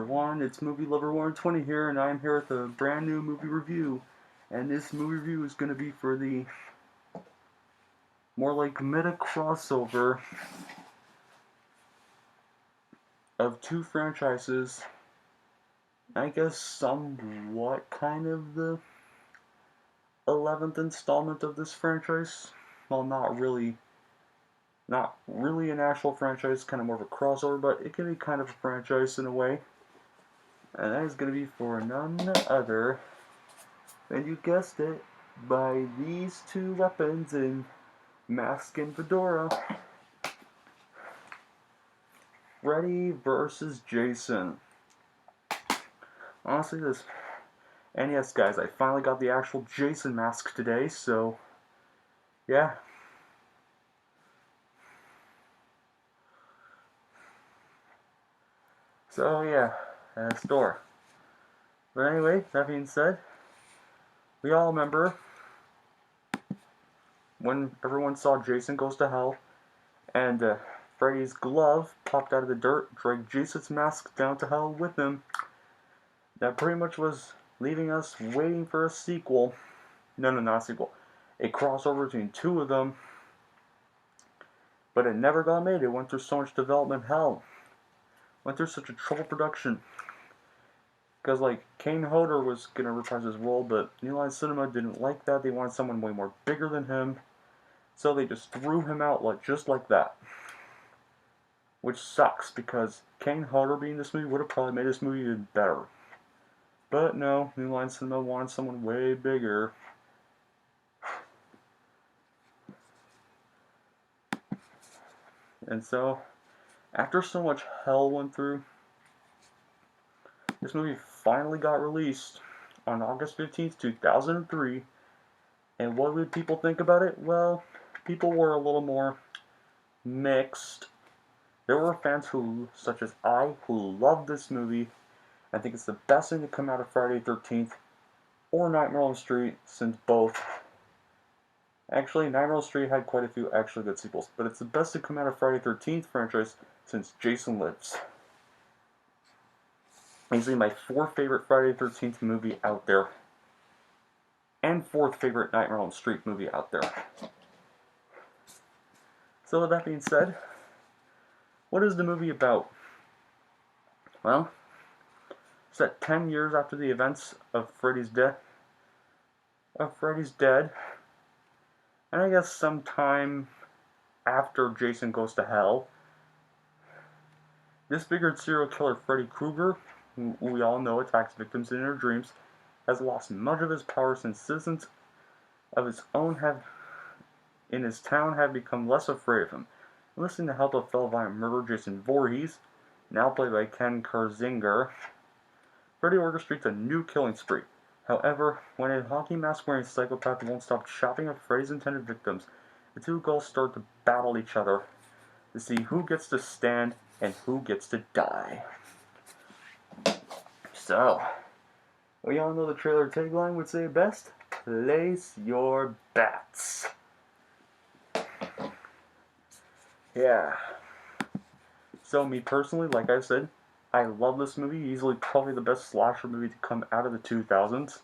everyone, it's Movie Lover 120 here, and I'm here with a brand new movie review. And this movie review is going to be for the more like meta crossover of two franchises. I guess somewhat kind of the 11th installment of this franchise. Well, not really an actual franchise, kind of more of a crossover, but it can be kind of a franchise in a way. And that is going to be for none other than, you guessed it, by these two weapons in mask and fedora. Freddy versus Jason. Honestly, and yes guys, I finally got the actual Jason mask today, so yeah. So yeah, store. But anyway, that being said, we all remember when everyone saw Jason Goes to Hell, and Freddy's glove popped out of the dirt, dragged Jason's mask down to hell with him. That pretty much was leaving us waiting for a sequel. No, not a sequel. A crossover between two of them. But it never got made. It went through so much development hell. Went through such a trouble production. Because, like, Kane Hodder was going to reprise his role, but New Line Cinema didn't like that. They wanted someone way more bigger than him. So they just threw him out just like that. Which sucks, because Kane Hodder being in this movie would have probably made this movie even better. But no, New Line Cinema wanted someone way bigger. And so, after so much hell went through, this movie finally got released on August 15th, 2003. And what did people think about it? Well, people were a little more mixed. There were fans such as I, who loved this movie. I think it's the best thing to come out of Friday the 13th or Nightmare on Elm Street, since both. Actually, Nightmare on Elm Street had quite a few actually good sequels, but it's the best to come out of Friday the 13th franchise since Jason Lives. Easily my fourth favorite Friday the 13th movie out there, and fourth favorite Nightmare on Elm Street movie out there. So with that being said, what is the movie about? Well, set 10 years after the events of Freddy's dead, and I guess sometime after Jason Goes to Hell, disfigured serial killer Freddy Krueger, who we all know attacks victims in their dreams, has lost much of his power since citizens of his own in his town have become less afraid of him. Enlisting the help of fellow violent murderer Jason Voorhees, now played by Ken Kersinger, Freddy orchestrates a new killing spree. However, when a hockey mask-wearing psychopath won't stop chopping up Freddy's intended victims, the two girls start to battle each other to see who gets to stand and who gets to die. So, we all know the trailer tagline would say best: place your bets. Yeah. So me personally, like I said, I love this movie. Easily probably the best slasher movie to come out of the 2000s.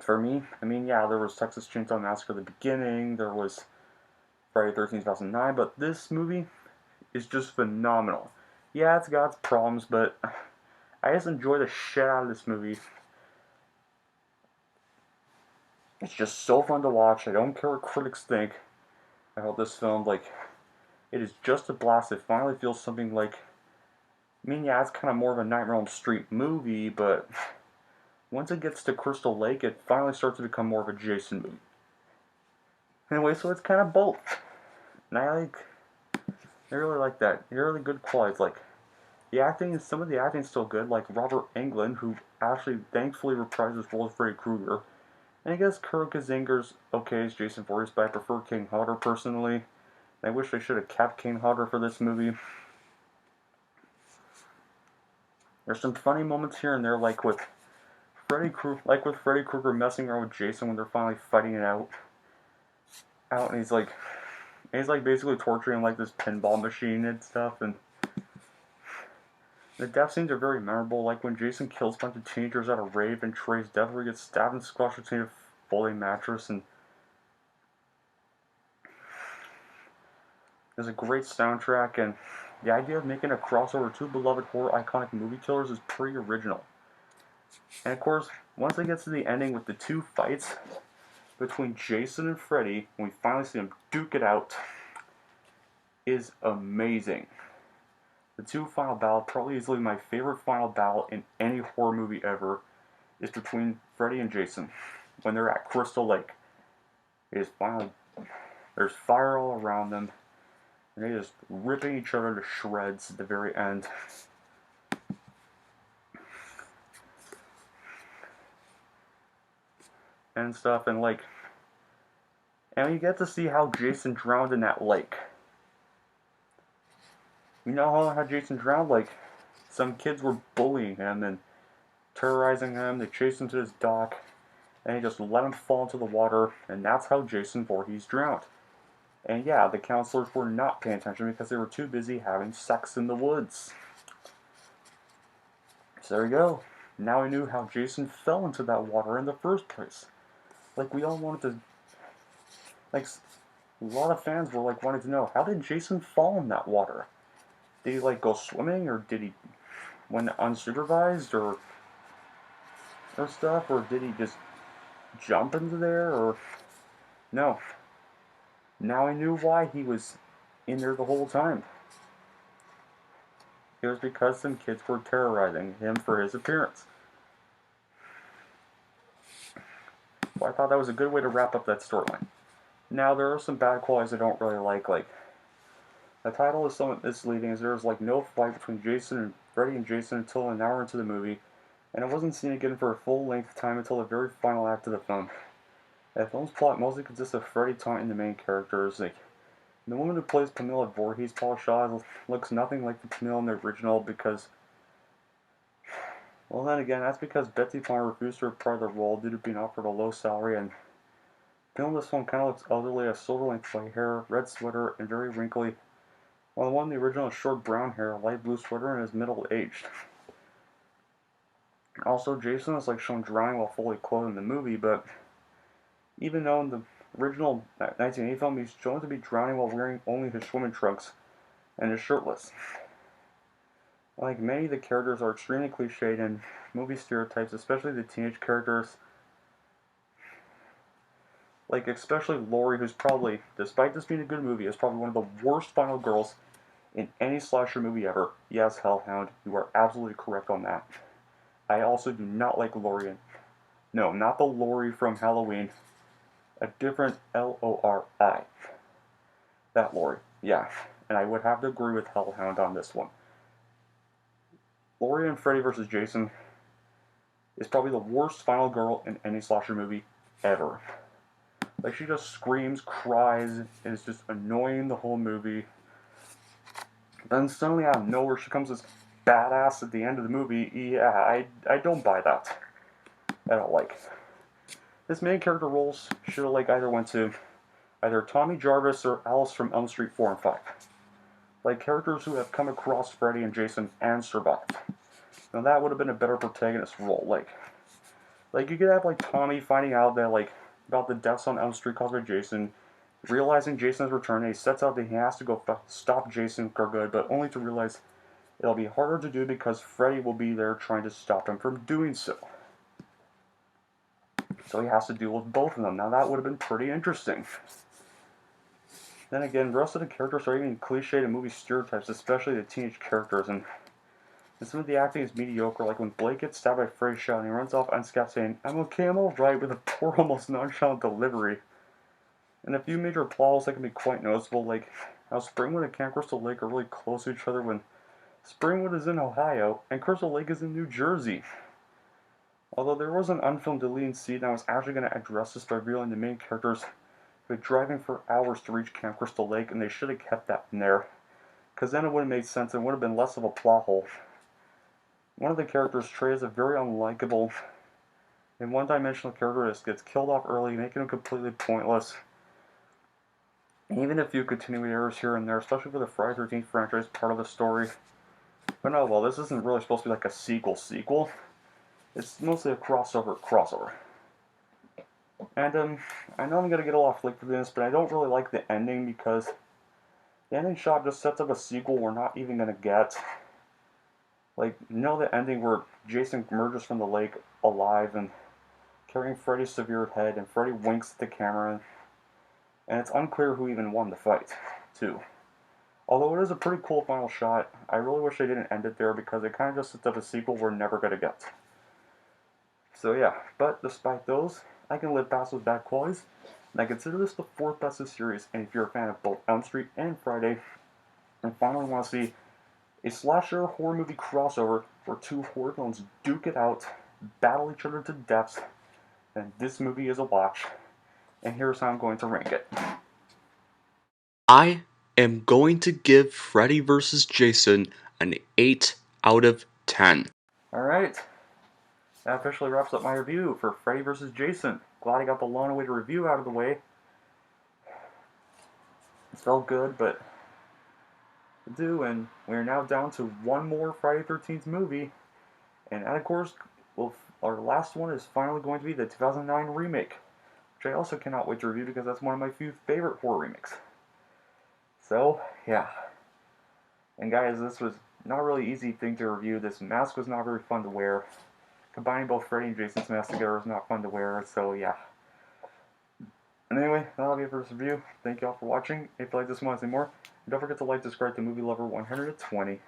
For me, I mean, yeah, there was Texas Chainsaw Massacre at the beginning, there was Friday the 13th, 2009, but this movie is just phenomenal. Yeah, it's got its problems, but I just enjoy the shit out of this movie. It's just so fun to watch. I don't care what critics think about this film. Like, it is just a blast. It finally feels something like, I mean, yeah, it's kind of more of a Nightmare on Elm Street movie, but once it gets to Crystal Lake, it finally starts to become more of a Jason movie. Anyway, so it's kind of both. And I really like that. They're really good qualities. Like, some of the acting is still good, like Robert Englund, who actually thankfully reprised his role as Freddy Krueger. And I guess Kurt Kazinger's okay as Jason Voorhees, but I prefer Kane Hodder personally. I wish they should have kept Kane Hodder for this movie. There's some funny moments here and there, like with Freddy Krueger messing around with Jason when they're finally fighting it out, and he's like basically torturing like this pinball machine and stuff, and The death scenes are very memorable, like when Jason kills a bunch of teenagers at a rave and Trey's death where he gets stabbed and squashed between a folding mattress, and there's a great soundtrack, and the idea of making a crossover of two beloved horror iconic movie killers is pretty original. And of course, once it gets to the ending with the two fights between Jason and Freddy, when we finally see them duke it out, is amazing. The two final battle, probably easily my favorite final battle in any horror movie ever, is between Freddy and Jason when they're at Crystal Lake. It is finally, there's fire all around them, and they're just ripping each other to shreds at the very end. And stuff, and like, and you get to see how Jason drowned in that lake. You know how Jason drowned? Like, some kids were bullying him and terrorizing him. They chased him to his dock, and he just let him fall into the water, and that's how Jason Voorhees drowned. And yeah, the counselors were not paying attention because they were too busy having sex in the woods. So there you go. Now we knew how Jason fell into that water in the first place. Like, we all wanted to, like, a lot of fans were like wanting to know, how did Jason fall in that water? Did he like go swimming, or did he went unsupervised, or stuff, or did he just jump into there, or no? Now I knew why he was in there the whole time. It was because some kids were terrorizing him for his appearance. So I thought that was a good way to wrap up that storyline. Now there are some bad qualities I don't really like the title is somewhat misleading, as there was like no fight between Jason and Freddy and Jason until an hour into the movie, and it wasn't seen again for a full length time until the very final act of the film. The film's plot mostly consists of Freddy taunting the main characters. Like, the woman who plays Pamela Voorhees, Paul Shaw, looks nothing like the Pamela in the original because, well, then again, that's because Betsy Palmer refused to reprise the role due to being offered a low salary, and Pamela in this one kind of looks elderly, has silver-length white hair, red sweater, and very wrinkly, while the one in the original has short brown hair, light blue sweater, and is middle-aged. Also, Jason is like shown drowning while fully clothed in the movie, but even though in the original 1980 film he's shown to be drowning while wearing only his swimming trunks and is shirtless. Like, many of the characters are extremely cliched and movie stereotypes, especially the teenage characters. Like, especially Laurie, who's probably, despite this being a good movie, is probably one of the worst final girls in any slasher movie ever. Yes, Hellhound, you are absolutely correct on that. I also do not like Laurie. No, not the Laurie from Halloween. A different Lori. That Laurie, yeah. And I would have to agree with Hellhound on this one. Laurie and Freddy vs. Jason is probably the worst final girl in any slasher movie ever. Like, she just screams, cries, and is just annoying the whole movie. Then suddenly out of nowhere she comes this badass at the end of the movie. Yeah, I don't buy that. I don't like. This main character roles should have like either went to either Tommy Jarvis or Alice from Elm Street 4 and 5. Like, characters who have come across Freddy and Jason and survived. Now that would have been a better protagonist role. Like you could have like Tommy finding out that like about the deaths on Elm Street caused by Jason, realizing Jason's return, and he sets out that he has to go stop Jason for good, but only to realize it'll be harder to do because Freddy will be there trying to stop him from doing so. So he has to deal with both of them. Now that would have been pretty interesting. Then again, the rest of the characters are even cliched and movie stereotypes, especially the teenage characters, and some of the acting is mediocre, like when Blake gets stabbed by Freddy's shot and he runs off unscathed saying, "I'm okay, I'm alright," with a poor, almost nonchalant delivery. And a few major plot holes that can be quite noticeable, like how Springwood and Camp Crystal Lake are really close to each other when Springwood is in Ohio and Crystal Lake is in New Jersey. Although there was an unfilmed deleting scene, I was actually going to address this by revealing the main characters who had driving for hours to reach Camp Crystal Lake, and they should have kept that in there, because then it would have made sense and would have been less of a plot hole. One of the characters, Trey, is a very unlikable and one-dimensional character that gets killed off early, making him completely pointless. And even a few continuing errors here and there, especially for the Friday 13th franchise part of the story. But no, well, this isn't really supposed to be like a sequel. It's mostly a crossover. And I know I'm gonna get a lot of flick for this, but I don't really like the ending because the ending shot just sets up a sequel we're not even gonna get. Like, you know the ending where Jason emerges from the lake alive and carrying Freddy's severed head, and Freddy winks at the camera, and it's unclear who even won the fight, too. Although it is a pretty cool final shot, I really wish they didn't end it there because it kind of just sets up a sequel we're never gonna get. So yeah, but despite those, I can live past those bad qualities, and I consider this the fourth best of the series. And if you're a fan of both Elm Street and Friday, and finally want to see a slasher horror movie crossover where two horror villains duke it out, battle each other to deaths, then this movie is a watch. And here's how I'm going to rank it. I am going to give Freddy vs. Jason an 8 out of 10. Alright, that officially wraps up my review for Freddy vs. Jason. Glad I got the long-awaited review out of the way. It felt good, but to do, and we're now down to one more Friday the 13th movie. And of course, well, our last one is finally going to be the 2009 remake, which I also cannot wait to review because that's one of my few favorite horror remakes. So, yeah. And guys, this was not a really easy thing to review. This mask was not very fun to wear. Combining both Freddy and Jason's masks together was not fun to wear, so yeah. And anyway, that'll be it for this review. Thank you all for watching. If you like this one, want to see more, don't forget to like, subscribe to Movie Lover 120.